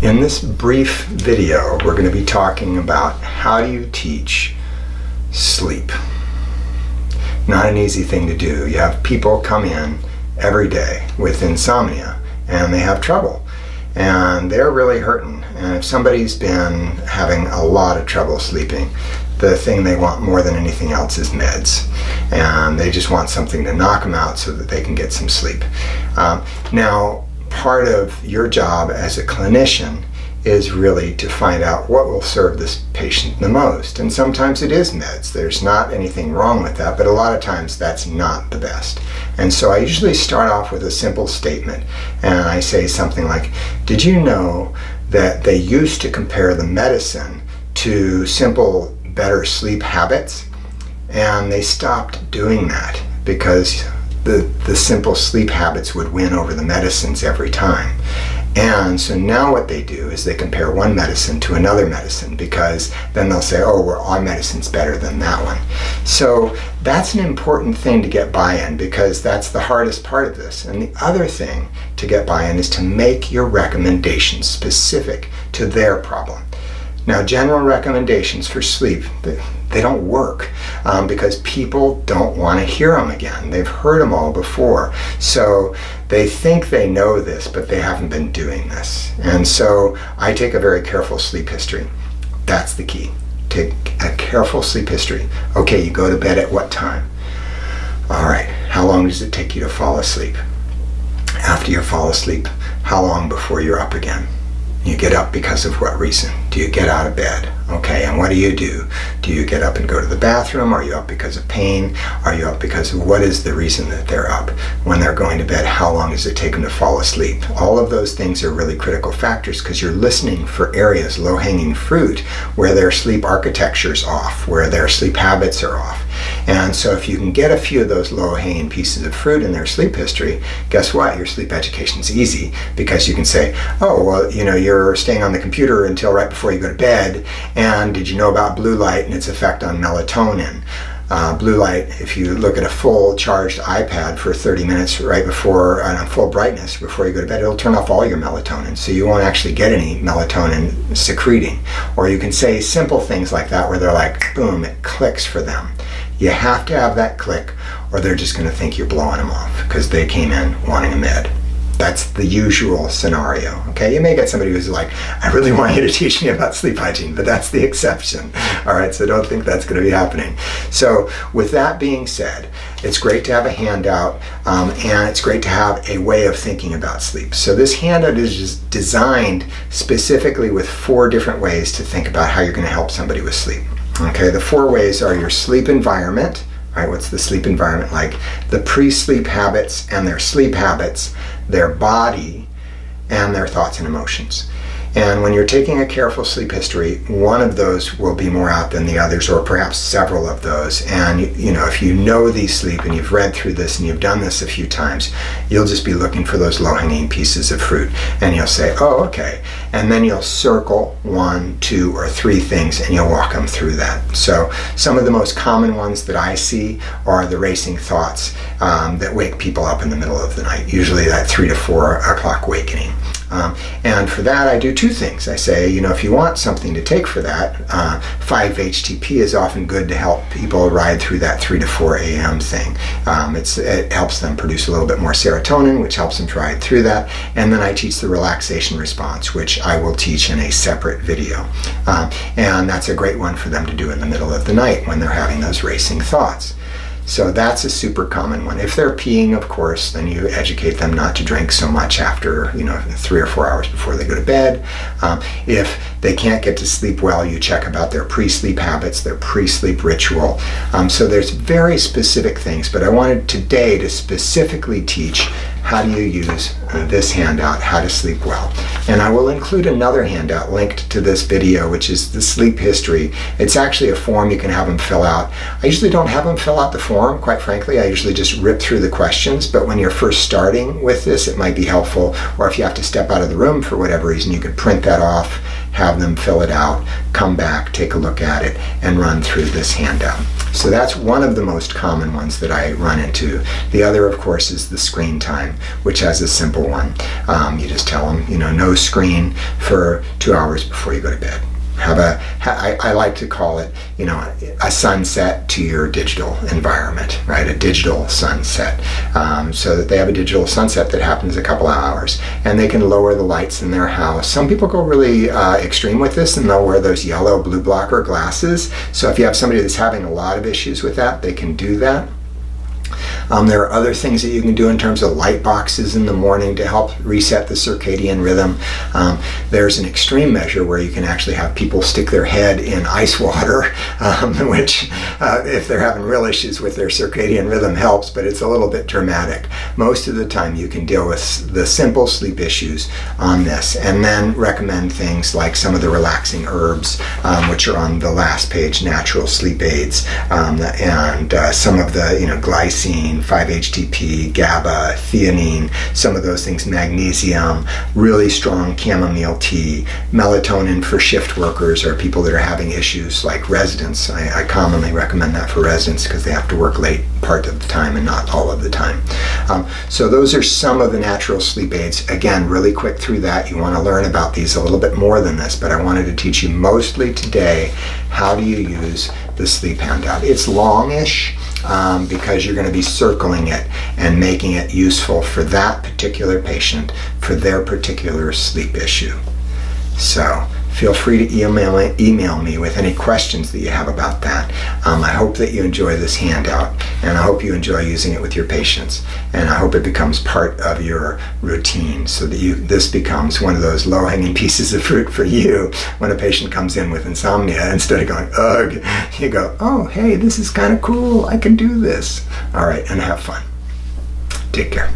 In this brief video, we're going to be talking about how do you teach sleep. Not an easy thing to do. You have people come in every day with insomnia and they have trouble and they're really hurting. And if somebody's been having a lot of trouble sleeping, the thing they want more than anything else is meds, and they just want something to knock them out so that they can get some sleep. Now, part of your job as a clinician is really to find out what will serve this patient the most. And sometimes it is meds. There's not anything wrong with that, but a lot of times that's not the best. And so I usually start off with a simple statement, and I say something like, did you know that they used to compare the medicine to simple, better sleep habits? And they stopped doing that because the simple sleep habits would win over the medicines every time. And so now what they do is they compare one medicine to another medicine, because then they'll say, oh, well, our medicine's better than that one. So that's an important thing to get buy-in, because that's the hardest part of this. And the other thing to get buy-in is to make your recommendations specific to their problem. Now, general recommendations for sleep, they don't work because people don't want to hear them again. They've heard them all before. So they think they know this, but they haven't been doing this. And so I take a very careful sleep history. That's the key. Take a careful sleep history. Okay, you go to bed at what time? All right, how long does it take you to fall asleep? After you fall asleep, how long before you're up again? You get up because of what reason? Do you get out of bed? Okay, and what do? Do you get up and go to the bathroom? Are you up because of pain? Are you up because of what is the reason that they're up? When they're going to bed, how long does it take them to fall asleep? All of those things are really critical factors, because you're listening for areas, low-hanging fruit, where their sleep architecture's off, where their sleep habits are off. And so if you can get a few of those low-hanging pieces of fruit in their sleep history, guess what? Your sleep education's easy, because you can say, oh, well, you know, you're staying on the computer until right before you go to bed, and did you know about blue light and its effect on melatonin? Blue light, if you look at a full charged iPad for 30 minutes right before, on full brightness before you go to bed, it'll turn off all your melatonin, so you won't actually get any melatonin secreting. Or you can say simple things like that where they're like, boom, it clicks for them. You have to have that click, or they're just going to think you're blowing them off because they came in wanting a med. That's the usual scenario. Okay, you may get somebody who's like, I really want you to teach me about sleep hygiene, but that's the exception. All right, so don't think that's going to be happening. So with that being said, it's great to have a handout, and it's great to have a way of thinking about sleep. So this handout is just designed specifically with 4 different ways to think about how you're going to help somebody with sleep. Okay, the 4 ways are your sleep environment. Right, what's the sleep environment like? The pre-sleep habits and their sleep habits, their body, and their thoughts and emotions. And when you're taking a careful sleep history, one of those will be more out than the others, or perhaps several of those. And you know, if you know these sleep and you've read through this and you've done this a few times, you'll just be looking for those low-hanging pieces of fruit, and you'll say, oh, okay. And then you'll circle 1, 2, or 3 things, and you'll walk them through that. So some of the most common ones that I see are the racing thoughts that wake people up in the middle of the night, usually that 3 to 4 o'clock wakening. And for that, I do 2 things. I say, you know, if you want something to take for that, 5-HTP is often good to help people ride through that 3 to 4 a.m. thing. It helps them produce a little bit more serotonin, which helps them ride through that. And then I teach the relaxation response, which I will teach in a separate video. And that's a great one for them to do in the middle of the night when they're having those racing thoughts. So that's a super common one. If they're peeing, of course, then you educate them not to drink so much after, 3 or 4 hours before they go to bed. If they can't get to sleep well, you check about their pre-sleep habits, their pre-sleep ritual. So there's very specific things, but I wanted today to specifically teach how do you use this handout, how to sleep well. And I will include another handout linked to this video, which is the sleep history. It's actually a form you can have them fill out. I usually don't have them fill out the form, quite frankly. I usually just rip through the questions, but when you're first starting with this, it might be helpful. Or if you have to step out of the room for whatever reason, you can print that off, have them fill it out, come back, take a look at it, and run through this handout. So that's one of the most common ones that I run into. The other, of course, is the screen time, which has a simple one. You just tell them, no screen for 2 hours before you go to bed. I like to call it, a sunset to your digital environment, right? A digital sunset. So that they have a digital sunset that happens a couple of hours, and they can lower the lights in their house. Some people go really extreme with this, and they'll wear those yellow blue blocker glasses. So if you have somebody that's having a lot of issues with that, they can do that. There are other things that you can do in terms of light boxes in the morning to help reset the circadian rhythm. There's an extreme measure where you can actually have people stick their head in ice water, which if they're having real issues with their circadian rhythm helps, but it's a little bit dramatic. Most of the time you can deal with the simple sleep issues on this, and then recommend things like some of the relaxing herbs, which are on the last page, natural sleep aids, and some of the glycine, 5-HTP, GABA, theanine, some of those things, magnesium, really strong chamomile tea, melatonin for shift workers or people that are having issues like residents. I commonly recommend that for residents because they have to work late part of the time and not all of the time. So those are some of the natural sleep aids. Again, really quick through that. You want to learn about these a little bit more than this, but I wanted to teach you mostly today how do you use the sleep handout. It's longish because you're going to be circling it and making it useful for that particular patient for their particular sleep issue. So feel free to email me with any questions that you have about that. I hope that you enjoy this handout, and I hope you enjoy using it with your patients, and I hope it becomes part of your routine so that this becomes one of those low-hanging pieces of fruit for you when a patient comes in with insomnia. Instead of going, ugh, you go, oh, hey, this is kind of cool. I can do this. All right, and have fun. Take care.